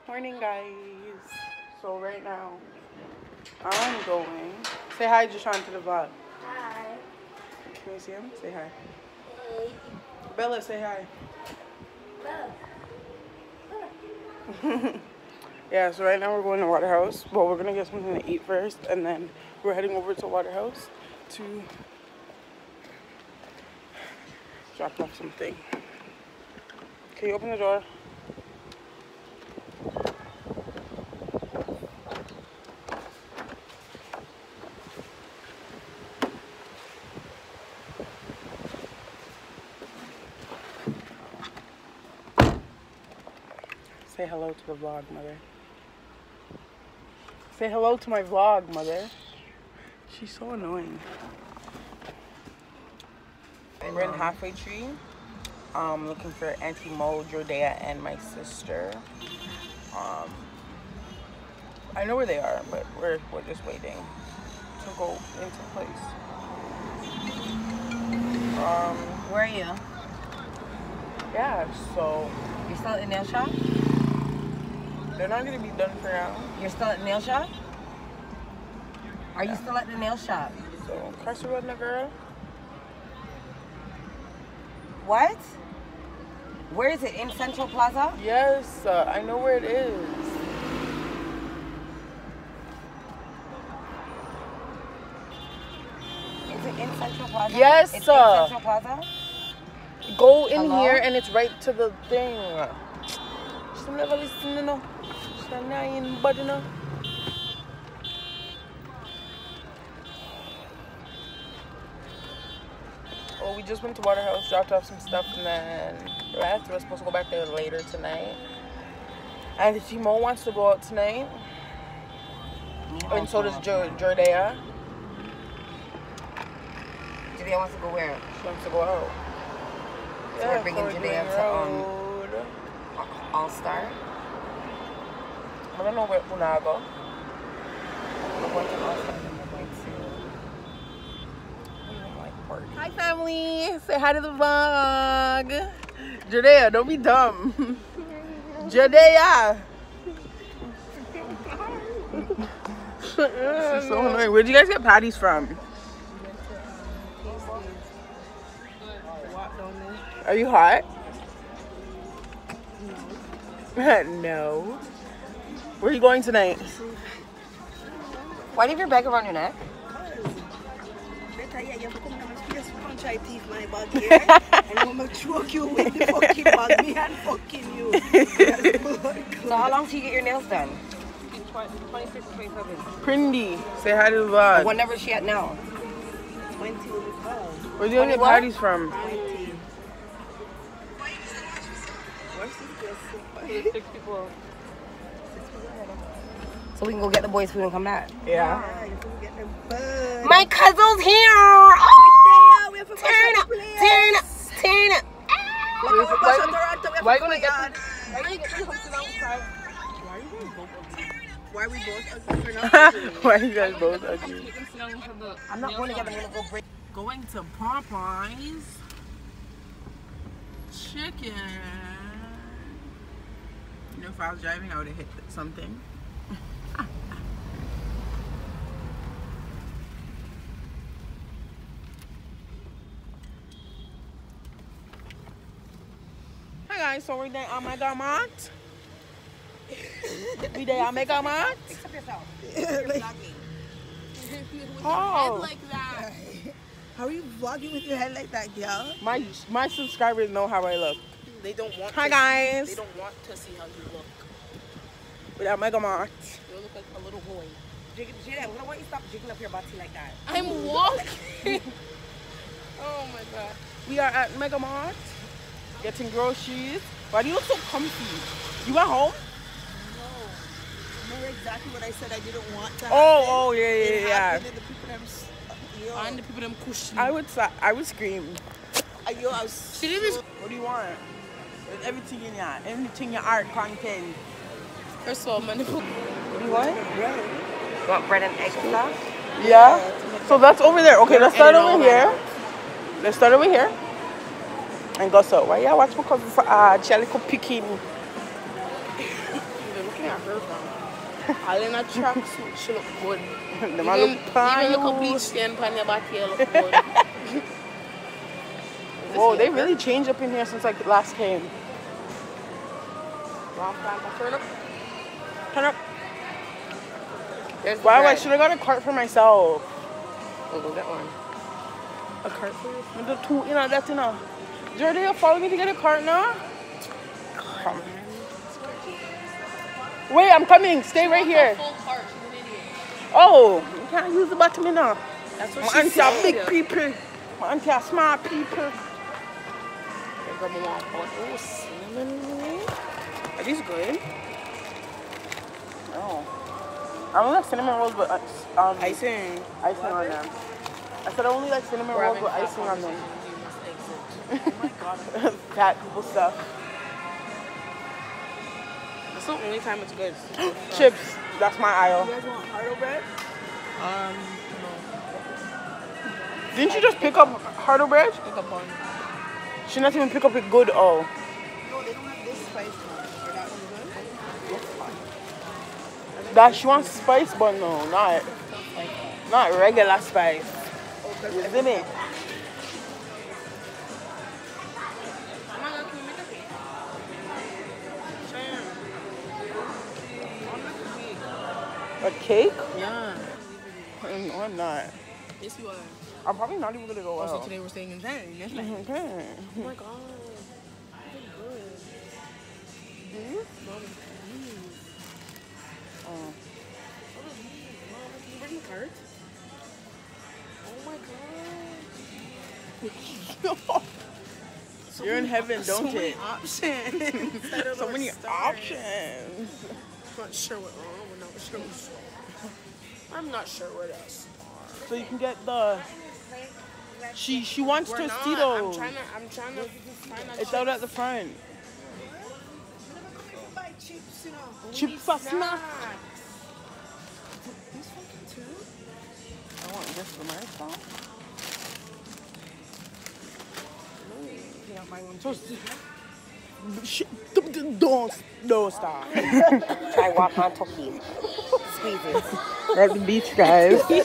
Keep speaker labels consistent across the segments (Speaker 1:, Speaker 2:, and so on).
Speaker 1: Morning, guys. So right now, I'm going. Say hi, Jashawn, to the vlog.
Speaker 2: Hi.
Speaker 1: Can you see him? Say hi.
Speaker 2: Hey.
Speaker 1: Bella, say hi.
Speaker 2: Bella.
Speaker 1: Yeah, so right now we're going to Waterhouse. Well, we're going to get something to eat first, and then we're heading over to Waterhouse to drop off something. Can you open the door? Say hello to the vlog, mother. Say hello to my vlog, mother. She's so annoying. We're in Halfway Tree. Looking for Auntie Mo, Jordea, and my sister. I know where they are, but we're just waiting to go into place.
Speaker 3: Where are you?
Speaker 1: Yeah, so
Speaker 3: You're still at the nail shop?
Speaker 1: they're not gonna be done for now.
Speaker 3: You're still at the nail shop? Are you still at the nail shop?
Speaker 1: So cross the road, girl.
Speaker 3: What? Where is it? In Central Plaza?
Speaker 1: Yes, I know where it is.
Speaker 3: Is it in Central Plaza?
Speaker 1: Yes,
Speaker 3: it's in Central Plaza?
Speaker 1: Go in
Speaker 3: Hello?
Speaker 1: here and it's right to the thing. She's never listening, no. She's not lying, but you know. Well, we just went to Waterhouse, dropped off some stuff, and then left. We're supposed to go back there later tonight. And Timo wants to go out tonight. And so does Jordea.
Speaker 3: Judea wants to go where?
Speaker 1: She wants to go out.
Speaker 3: So we're bringing Judea to All Star.
Speaker 1: I don't know where Unago.
Speaker 3: We're going to All Star.
Speaker 1: Hi, family. Say hi to the vlog. Jordea, don't be dumb. Jordea. This is so annoying. Where'd you guys get patties from? Are you hot? No. Where are you going tonight?
Speaker 3: Why do you have your bag around your neck?
Speaker 2: Try thief my bag here. And I'm gonna choke you with the fucking bag. Me and fucking you.
Speaker 3: So how long till you get your nails done?
Speaker 2: 26, 27.
Speaker 1: Prindy. Say hi to the vlog.
Speaker 3: What number is she at now?
Speaker 2: 20 will be 12.
Speaker 1: Where do you get patties from?
Speaker 2: 20. What's this?
Speaker 1: 6 people.
Speaker 3: So we can go get the boys' food and come back.
Speaker 1: Yeah.
Speaker 2: You can get them birds.
Speaker 3: My cousin's here! Oh!
Speaker 2: We have to
Speaker 3: Turn up! Turn up! Turn up!
Speaker 1: Why are you gonna get
Speaker 2: Why are we both ugly? We're not ugly.
Speaker 1: Why are you guys both ugly?
Speaker 3: I'm not going to get them. I'm going to go break.
Speaker 1: Going to Popeyes. Chicken. You know, if I was driving, I would have hit something. Hi guys, so we're there at Mega Mart. We there at Mega Mart.
Speaker 3: Except yourself.
Speaker 1: Oh.
Speaker 2: Like that. How are you vlogging with your head like that, girl?
Speaker 1: My subscribers know how I look.
Speaker 2: They don't want.
Speaker 1: Hi guys.
Speaker 2: They don't want to see how you look.
Speaker 1: We're at Mega Mart.
Speaker 2: You look like a little boy.
Speaker 3: Jada, why don't you stop jigging up your body like that?
Speaker 2: I'm walking. Oh my god.
Speaker 1: We are at Mega Mart. Getting groceries. Why do you look so comfy? You went home?
Speaker 2: No. Remember exactly what I said I didn't want to happen?
Speaker 1: Oh, yeah.
Speaker 2: And the people them, and the people them cushion.
Speaker 1: I would scream.
Speaker 2: Yo, I was.
Speaker 1: She didn't. What do you want? There's everything in here. Everything your art content.
Speaker 2: First of all, man.
Speaker 1: What do you want?
Speaker 2: Bread.
Speaker 3: You want bread and egg stuff?
Speaker 1: Yeah. So that's over there. Okay, let's start over here. Let's start over here. And go so. Why you watch my cousin for Chalico picking? her from. All in a tracksuit, she look good.
Speaker 4: Them
Speaker 1: Even
Speaker 4: look fine.
Speaker 1: the complete skin pan your body look good.
Speaker 4: Whoa, they really changed up in here since like last came.
Speaker 1: Wrong plan. Turn up.
Speaker 4: Turn up.
Speaker 1: There's the
Speaker 4: Why? I
Speaker 1: bread.
Speaker 4: should have got a cart for myself.
Speaker 1: Oh, go get one. A cart for you?
Speaker 4: With the two, you know, that's enough. Jordan, you'll follow me to get a cart now? Come. Wait, I'm coming. Stay right here.
Speaker 1: Full cart. She's an idiot.
Speaker 4: Oh, you can't use the bottom now.
Speaker 1: That's what
Speaker 4: My
Speaker 1: she
Speaker 4: auntie are
Speaker 1: said.
Speaker 4: big people. My auntie are smart people.
Speaker 1: Your grandma want hot. Oh, cinnamon rolls. Are these good?
Speaker 4: Oh. I don't like cinnamon rolls, but
Speaker 1: Icing.
Speaker 4: icing on them. I said I only like cinnamon rolls with icing on them.
Speaker 1: You must exit. Oh my god.
Speaker 4: Fat people stuff.
Speaker 1: That's the only time it's good.
Speaker 4: Chips. That's my aisle.
Speaker 2: You guys want hardo bread?
Speaker 1: No.
Speaker 4: Didn't you just pick up hardo bread?
Speaker 1: Pick up one.
Speaker 4: She not even pick up it good. Oh.
Speaker 2: No, they don't have this spice one. Or that one good?
Speaker 4: That she wants spice, but no, not regular spice. You see me? A cake?
Speaker 1: Yeah.
Speaker 4: No, I'm not.
Speaker 1: Yes, you are.
Speaker 4: I'm probably not even gonna go
Speaker 1: Also,
Speaker 4: out.
Speaker 1: today we're staying in Zen.
Speaker 4: Okay.
Speaker 1: Oh my god.
Speaker 4: These?
Speaker 1: Can you bring the cart? Oh my god.
Speaker 4: You're in heaven, don't
Speaker 1: so
Speaker 4: it?
Speaker 1: Options.
Speaker 4: So many options.
Speaker 1: I'm not sure what wrong. We're not sure what's wrong. I'm not sure what else.
Speaker 4: So you can get the. She wants
Speaker 1: We're not.
Speaker 4: Tostitos.
Speaker 1: I'm trying to find out.
Speaker 4: It's out at the front.
Speaker 2: Buy chips, you know.
Speaker 4: Chips for snack.
Speaker 1: snacks. These fucking too?
Speaker 4: I want this for myself. Don't stop.
Speaker 3: Try walk on Toki. Squeeze it.
Speaker 4: That's the beach, guys.
Speaker 3: Me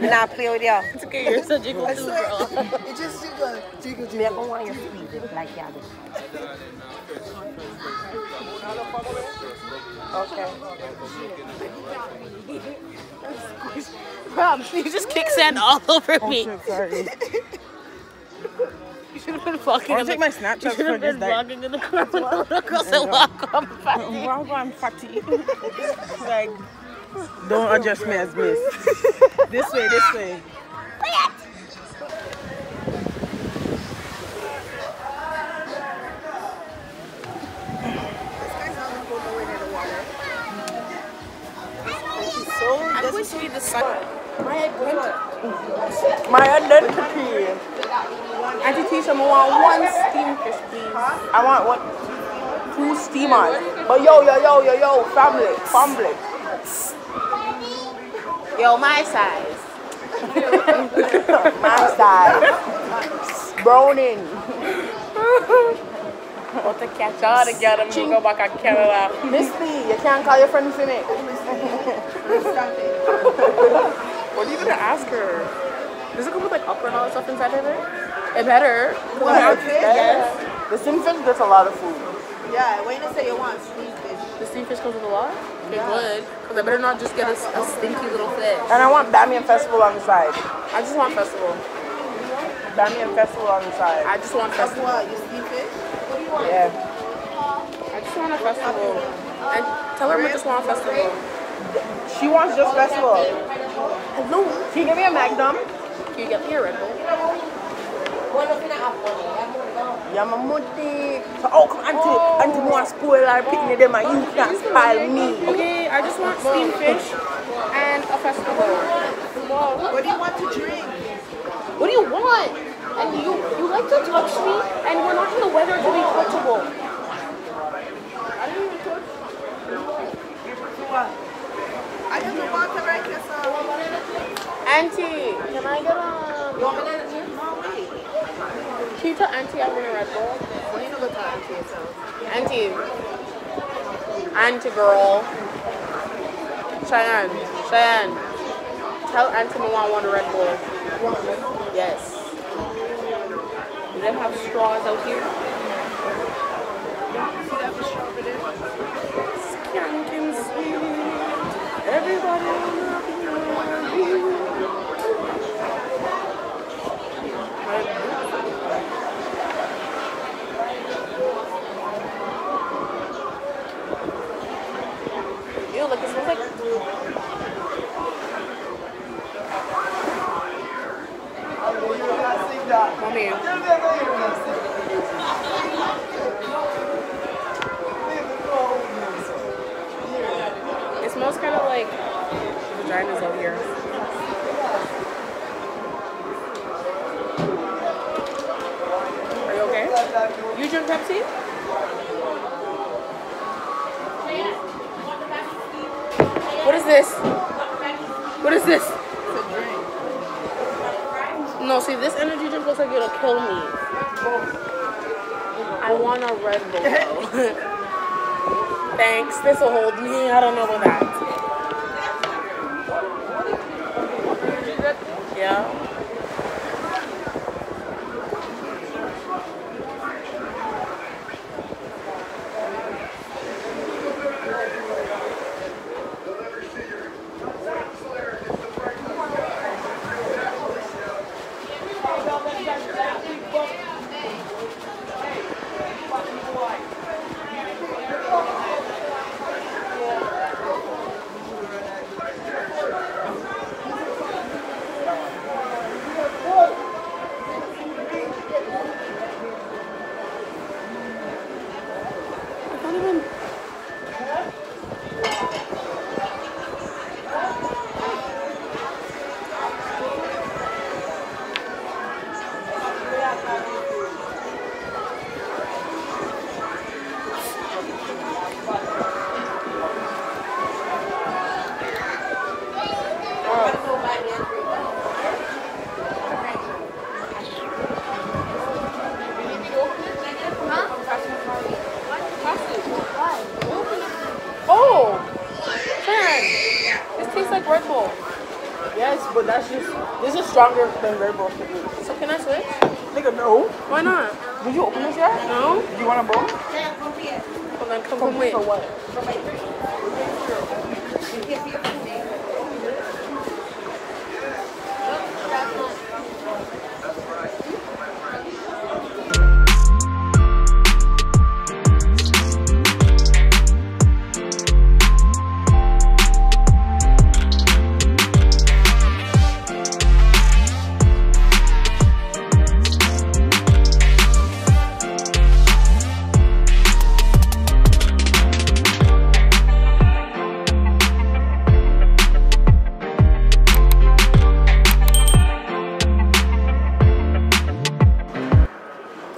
Speaker 3: not play with you.
Speaker 1: It's okay, you're so jiggle
Speaker 2: I
Speaker 1: too,
Speaker 2: swear,
Speaker 1: girl.
Speaker 2: it just jiggle. Jiggle,
Speaker 3: Me
Speaker 2: jiggle.
Speaker 3: don't want you to squeeze it like you do.
Speaker 4: Okay.
Speaker 1: Rob, you just kick sand all over
Speaker 4: Oh,
Speaker 1: me.
Speaker 4: shit, sorry.
Speaker 1: You should have been walking
Speaker 4: I
Speaker 1: in
Speaker 4: want to take
Speaker 1: the
Speaker 4: my Snapchat
Speaker 1: You should
Speaker 4: for
Speaker 1: have
Speaker 4: this
Speaker 1: been
Speaker 4: day.
Speaker 1: walking in the car with the little girl said walk on fatty.
Speaker 4: Wow, I'm fatty. Like, don't adjust me as miss. This way, this way.
Speaker 2: This guy's not gonna go nowhere near the water.
Speaker 1: I'm going to be the sun.
Speaker 4: My identity.
Speaker 1: Auntie Tisha, I want one steamfish, please.
Speaker 4: I want what? 2 steamers. But yo, family.
Speaker 1: Yo, my size.
Speaker 4: My side. Browning.
Speaker 1: What to catch all together and go back and Canada.
Speaker 4: Misty, you can't call your friend in it.
Speaker 1: What are you gonna ask her? Does it come with like upper and all that stuff inside of it? It better.
Speaker 4: What?
Speaker 1: Yes.
Speaker 4: The Steamfish gets a lot of food.
Speaker 2: Yeah, when you say you want steamfish.
Speaker 1: The steamfish comes with a lot? Okay, good. Because I better not just get a stinky little fish.
Speaker 4: And I want Bamiyan Festival on the side.
Speaker 1: I just want festival.
Speaker 4: Bamiyan Festival on the side.
Speaker 1: I just want
Speaker 2: That's
Speaker 1: festival.
Speaker 2: what, you steamfish?
Speaker 4: Yeah.
Speaker 1: I just want a festival. And tell her we just want a festival.
Speaker 4: She wants just festival. Hello. Can you give me a Magnum?
Speaker 1: Can you get me a Red Bull?
Speaker 4: Yeah, my mutti. So, oh, come auntie more spoil her picking them and you can't spoil me.
Speaker 1: Okay, I just want steamed fish and a festival.
Speaker 2: What do you want to drink?
Speaker 1: What do you want? And you like to touch me, and we're not in the weather to be touchable.
Speaker 2: I didn't even touch. What? I have the water right here, so.
Speaker 1: Auntie, can I get a...
Speaker 2: You want me to? No, wait.
Speaker 1: Can you tell Auntie I want a Red Bull?
Speaker 2: Well, you know the time to yourself.
Speaker 1: Auntie, Auntie girl. Cheyenne. Tell Auntie I want a Red Bull. Yes. Do they have straws out here?
Speaker 2: See that for sure over there?
Speaker 1: Skanking sweet. Everybody love you. Ew, look, it smells like... Mommy. It smells kind of like vaginas out here. Are you okay? You drink Pepsi? What is this? What is this? No, see, this energy drink looks like it'll kill me. I want a Red Bull, though. Thanks, this will hold me. I don't know about that. Yeah. But that's just, this is stronger than Red Bull for me. So can I switch? Nigga, no. Why not? Did you open this yet? No. Do you want a bowl?
Speaker 2: Yeah, come here.
Speaker 1: Well, then come with.
Speaker 2: For what? For my drink.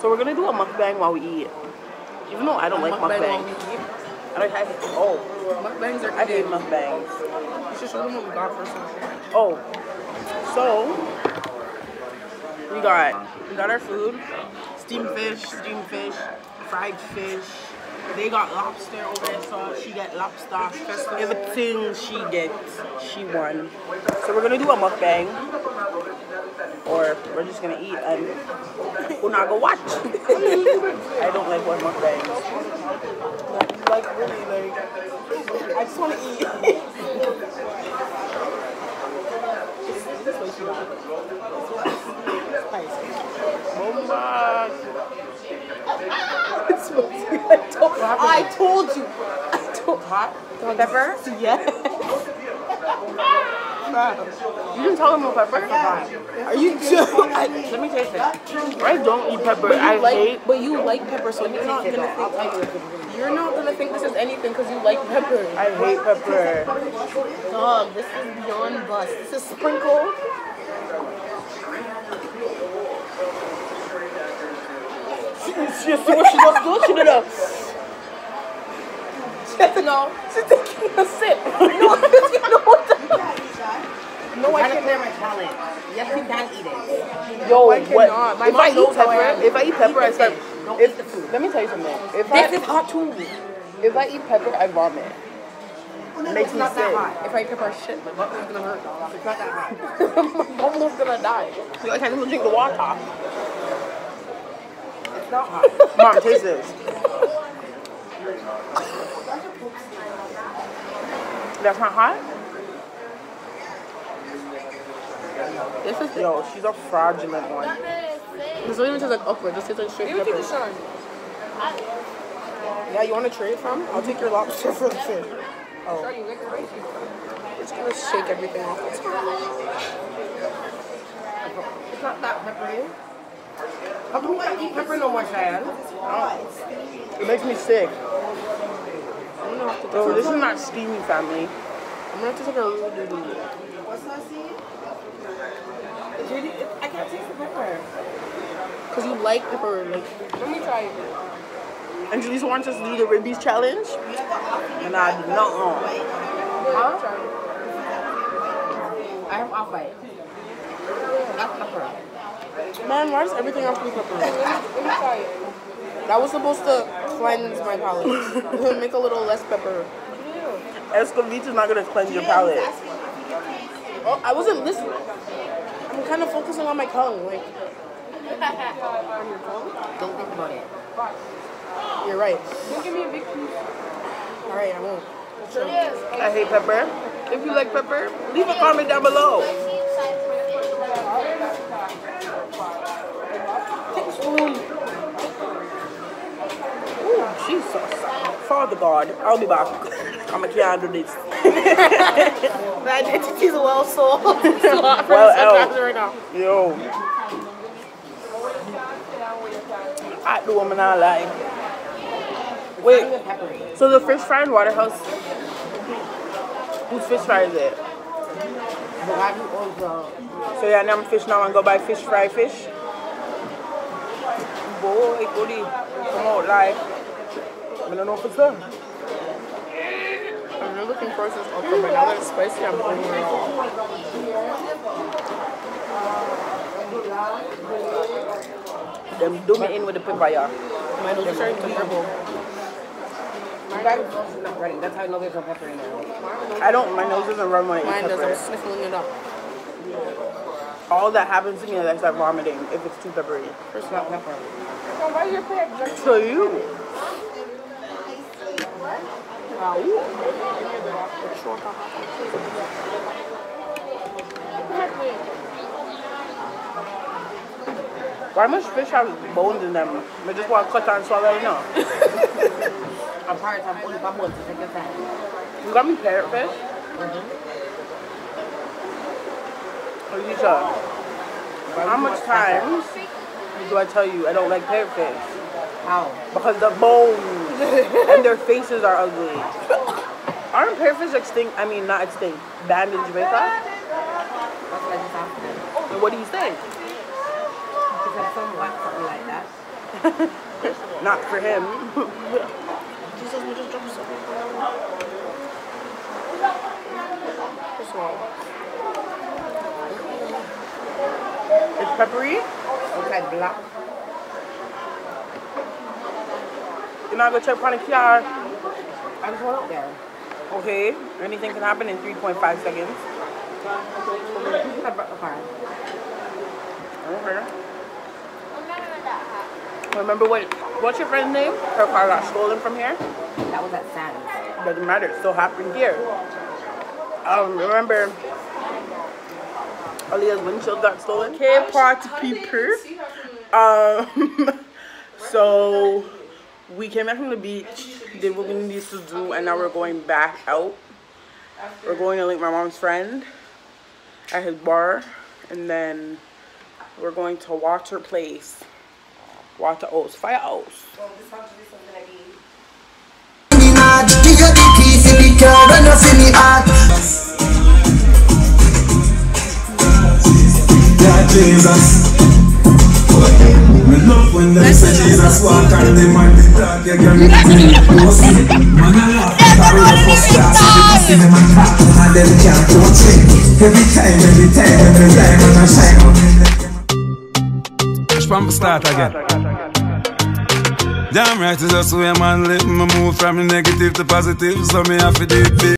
Speaker 4: We're gonna do a mukbang while we eat. Even though I don't like mukbang. I don't have it. Oh.
Speaker 1: Mukbangs are
Speaker 4: I hate mukbangs.
Speaker 1: You should show them what we got first.
Speaker 4: Oh. So we got our food. Steamed fish, fried fish. They got lobster over there, so she get lobster. Everything she gets, she won. So we're gonna do a mukbang. Or we're just gonna eat and we're not gonna watch. I don't like watch mukbangs. Like really, like I just wanna eat. This way she got. Spicy. Oh my. I told you. Hot? Pepper? Yes. You didn't tell him about pepper? Yeah. Are you joking? Let me taste it. I don't eat pepper.
Speaker 1: But you like pepper, so you're not gonna think this is anything because you like pepper.
Speaker 4: I hate pepper.
Speaker 1: Dog, this is beyond bust. This is sprinkle.
Speaker 4: She what she does do? She did a.
Speaker 1: No, she's taking a sip. No, you know what the
Speaker 3: No, I can't clear my palate. Yes, you can eat it.
Speaker 4: Yo,
Speaker 1: I cannot.
Speaker 4: if I eat pepper, I start.
Speaker 3: Don't eat the food.
Speaker 4: Let me tell you something.
Speaker 3: This is hot too.
Speaker 4: If I eat pepper, I vomit. It makes me
Speaker 3: Not that
Speaker 4: sick.
Speaker 3: hot. If I pepper shit, my butt is gonna hurt. It's not that hot.
Speaker 4: I'm almost gonna die. So I can't even drink the water.
Speaker 3: It's not hot.
Speaker 4: Mom, taste this. That's not hot?
Speaker 1: This is
Speaker 4: Yo, she's a fraudulent one.
Speaker 1: This don't even taste like okra. This tastes like straight pepper.
Speaker 4: Yeah, you want to trade from? I'll take your lobster for the fish. Oh.
Speaker 1: It's gonna shake everything off.
Speaker 3: It's not that peppery. How come you can't eat pepper no more, Cheyenne?
Speaker 4: It makes me sick.
Speaker 1: I'm gonna have to
Speaker 4: Bro, this is not steamy, family.
Speaker 1: I'm gonna have to take a real doo-doo.
Speaker 2: What's that, see?
Speaker 3: I can't taste the pepper.
Speaker 1: Cause you like pepper. Like, let me try it.
Speaker 4: And Julissa wants us to do the ribbies challenge. And I did not want.
Speaker 3: Huh? I have off white. That's pepper.
Speaker 4: Man, why does everything have to be pepper?
Speaker 1: Let me try it. That was supposed to cleanse my palate. Make a little less pepper.
Speaker 4: Escoveitch is not going to cleanse your palate.
Speaker 1: Oh, I wasn't listening. I'm kind of focusing on my tongue. Like,
Speaker 3: On your phone? Don't think about it.
Speaker 1: you're right.
Speaker 3: Don't give me a big piece.
Speaker 1: All right, I won't.
Speaker 4: I hate pepper. If you like pepper, leave a comment down below. Take a spoon. Ooh, Jesus. Father God, I'll be back. I'm a can't do this.
Speaker 1: My identity is well sold.
Speaker 4: Well out.
Speaker 1: Right now.
Speaker 4: Yo. I do woman I like. Wait, so the fish fry in Waterhouse, whose fish fry is it?
Speaker 3: The guy who owns the...
Speaker 4: So yeah, now I'm fish now and go buy fish fry fish. Boy, goodie. Come out like. I don't know if it's done.
Speaker 1: I'm really looking for this okra, but now that it's spicy, I'm putting it all.
Speaker 4: Them do me in with the papaya.
Speaker 1: My nose is starting to dribble.
Speaker 3: My guy who's also not ready. That's how I know there's no pepper in there.
Speaker 4: I don't, my nose doesn't run when I eat
Speaker 1: Mine does.
Speaker 4: pepper.
Speaker 1: I'm sniffling it up.
Speaker 4: All that happens to me is I start vomiting if it's too peppery.
Speaker 3: It's not pepper.
Speaker 1: Why is your pet?
Speaker 4: So you. Why much fish have bones in them? I just want to cut and swallow it now.
Speaker 3: I'm tired of only bubbles to take a time.
Speaker 4: You got me parrot fish? Alicia, how much times do I tell you I don't like parrot fish?
Speaker 3: How?
Speaker 4: Because the bones and their faces are ugly. Aren't parrotfish extinct? I mean, not extinct. Banned in Jamaica?
Speaker 3: That's what I just asked him.
Speaker 4: And what do you think?
Speaker 3: He said somewhat, something like that.
Speaker 4: Not for him.
Speaker 1: Jesus, we just dropped something. What's wrong?
Speaker 4: It's peppery.
Speaker 3: Outside black.
Speaker 4: You're not gonna check on the car.
Speaker 3: I just went out there.
Speaker 4: Okay. Anything can happen in 3.5 seconds.
Speaker 3: I brought the car.
Speaker 4: Okay. Remember what's your friend's name? Her car got stolen from here.
Speaker 3: That was at Sands.
Speaker 4: Doesn't matter. It still happened here. Remember Aaliyah's windshield got stolen? Okay, party people. So we came back from the beach, did what we needed to do, and now we're going back out. We're going to link my mom's friend at his bar, and then we're going to Water Place. Water Oats, Fire Oats.
Speaker 3: Well, this one is gonna be.
Speaker 5: Jesus. We love when them say Jesus walk and them man they talk. You get me? Man I laugh at the first class. You see them and talk and them can't touch it. Every time, and I shine on them. From the start again. Damn right, it's just the way man live. Me move from the negative to positive, so me have to do it big.